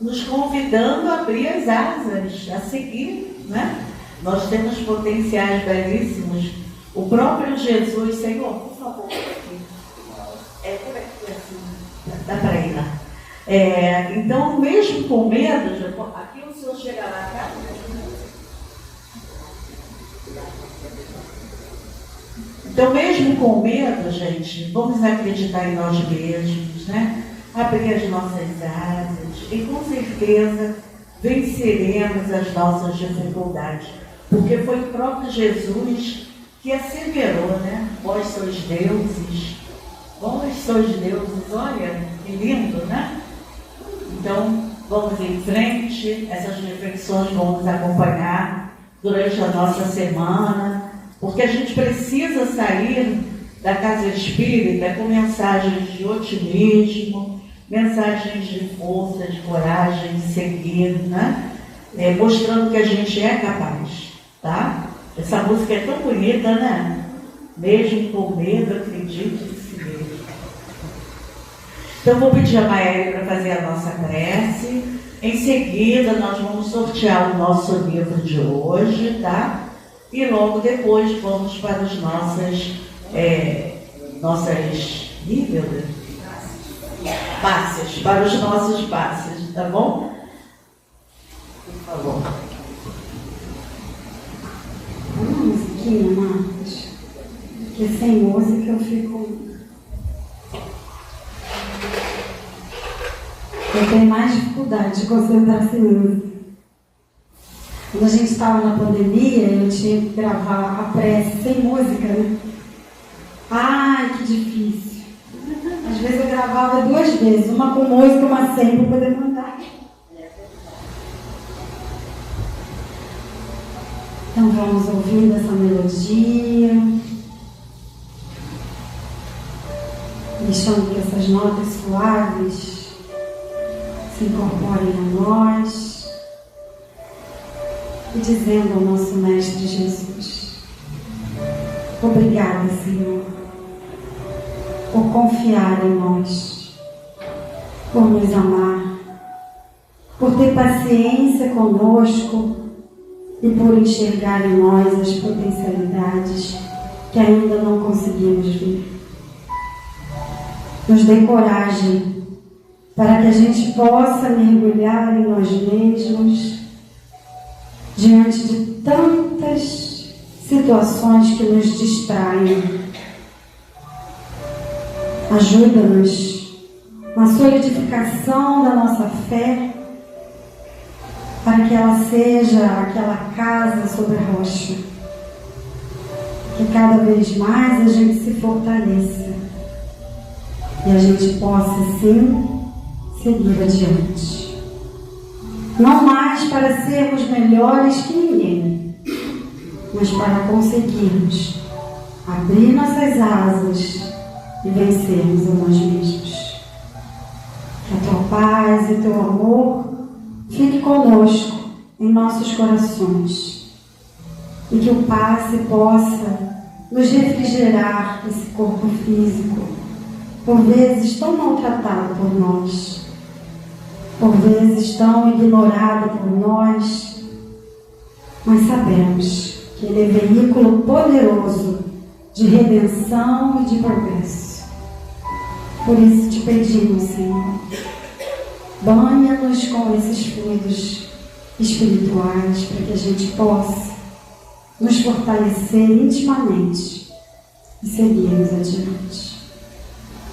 Speaker 1: nos convidando a abrir as asas, a seguir, né? Nós temos potenciais belíssimos. O próprio Jesus, Senhor, por favor, aqui. Por aqui, assim, dá para ir lá. Então, mesmo com medo, aqui o Senhor chega lá, tá? Então, mesmo com medo, gente, vamos acreditar em nós mesmos, né? Abrir as nossas asas e, com certeza, venceremos as nossas dificuldades. Porque foi o próprio Jesus que asseverou, né? Vós sois deuses. Vós sois deuses. Olha, que lindo, né? Então, vamos em frente. Essas reflexões vão nos acompanhar durante a nossa semana. Porque a gente precisa sair da casa espírita com mensagens de otimismo, mensagens de força, de coragem, de seguir, né? Mostrando que a gente é capaz, tá? Essa música é tão bonita, né? Mesmo com medo, acredite em si mesmo. Então, vou pedir a Maélia para fazer a nossa prece. Em seguida, nós vamos sortear o nosso livro de hoje, tá? E logo depois vamos para as nossas passes, para os nossos passes, tá bom? Por favor.
Speaker 3: Uma musiquinha, Marcos, porque sem música eu tenho mais dificuldade de concentrar sem música. Quando a gente estava na pandemia, eu tinha que gravar a prece sem música, né? Ai, que difícil. Às vezes eu gravava 2 vezes, uma com música, uma sem, para poder mandar. Então vamos ouvindo essa melodia, deixando que essas notas suaves se incorporem a nós. E dizendo ao nosso Mestre Jesus: obrigada, Senhor, por confiar em nós, por nos amar, por ter paciência conosco e por enxergar em nós as potencialidades que ainda não conseguimos ver. Nos dê coragem para que a gente possa mergulhar em nós mesmos diante de tantas situações que nos distraem. Ajuda-nos na solidificação da nossa fé, para que ela seja aquela casa sobre a rocha, que cada vez mais a gente se fortaleça e a gente possa, sim, seguir adiante. Não mais para sermos melhores que ninguém, mas para conseguirmos abrir nossas asas e vencermos a nós mesmos. Que a tua paz e teu amor fique conosco em nossos corações e que o passe possa nos refrigerar esse corpo físico, por vezes tão maltratado por nós, por vezes tão ignorado por nós, mas sabemos que ele é veículo poderoso de redenção e de progresso. Por isso te pedimos, Senhor, banha-nos com esses fluidos espirituais para que a gente possa nos fortalecer intimamente e seguirmos adiante.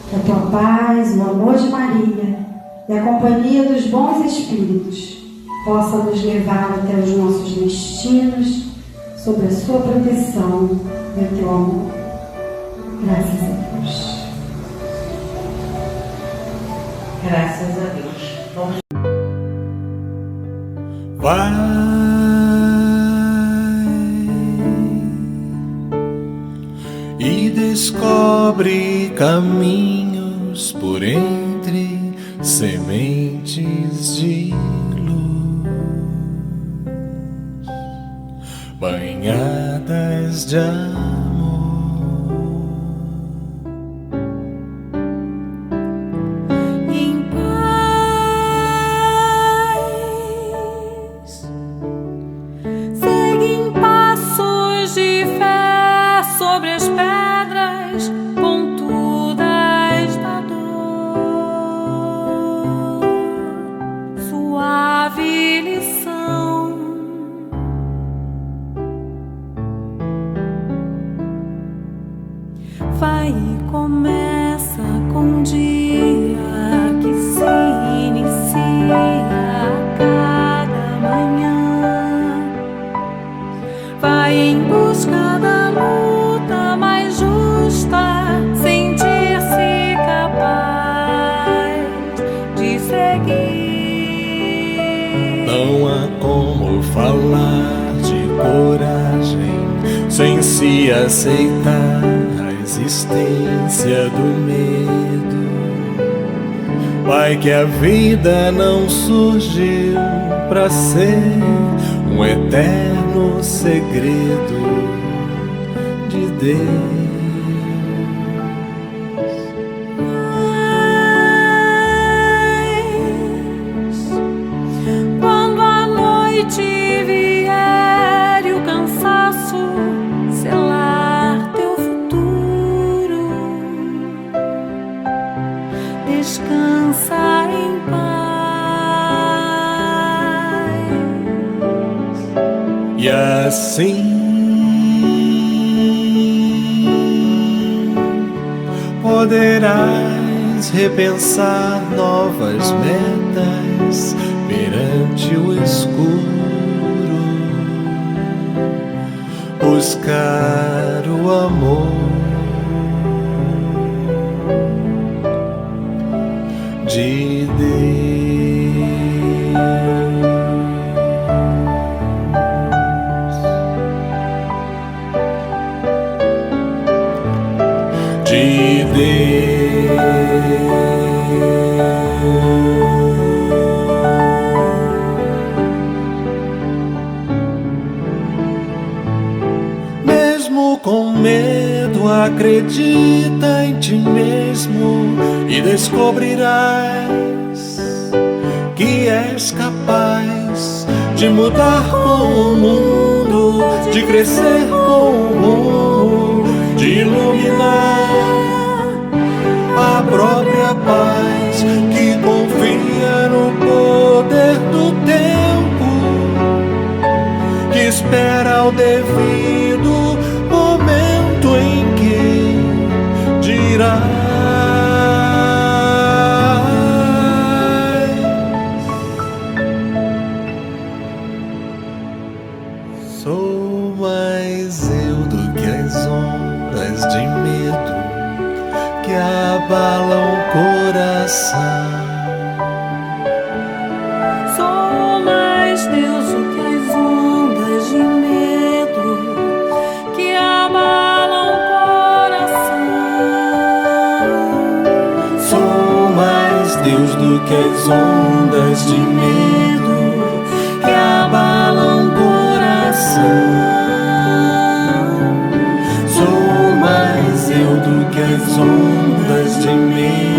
Speaker 3: Que a tua paz, o amor de Maria e a companhia dos bons espíritos possa nos levar até os nossos destinos sob a sua proteção e o teu amor. Graças a Deus.
Speaker 1: Graças a Deus. Vamos.
Speaker 4: e descobre caminhos por entre sementes de luz, banhadas de amor.
Speaker 5: Em paz, seguem passos de fé sobre as pedras pontudas da dor, suave lição. Vai e começa com um dia que se inicia a cada manhã. Vai em busca da luta mais justa, sentir-se capaz de seguir.
Speaker 4: Não há como falar de coragem sem se aceitar a existência do medo. Vai que a vida não surgiu pra ser um eterno segredo de Deus.
Speaker 5: Quando a noite vier e o cansaço selar teu futuro, descansa em paz.
Speaker 4: E assim poderás repensar novas metas perante o escuro, buscar o amor de Deus. De Mesmo com medo, acredita em ti mesmo e descobrirás que és capaz de mudar com o mundo, de crescer com o mundo, de iluminar a própria paz que confia no poder do tempo, que espera o devido momento em que dirá: sou mais eu do que as ondas de medo que abalam o coração.
Speaker 5: Sou mais Deus do que as ondas de medo que abalam o coração.
Speaker 4: Sou mais Deus do que as ondas de medo que abalam o coração. Sou mais eu do que as ondas de medo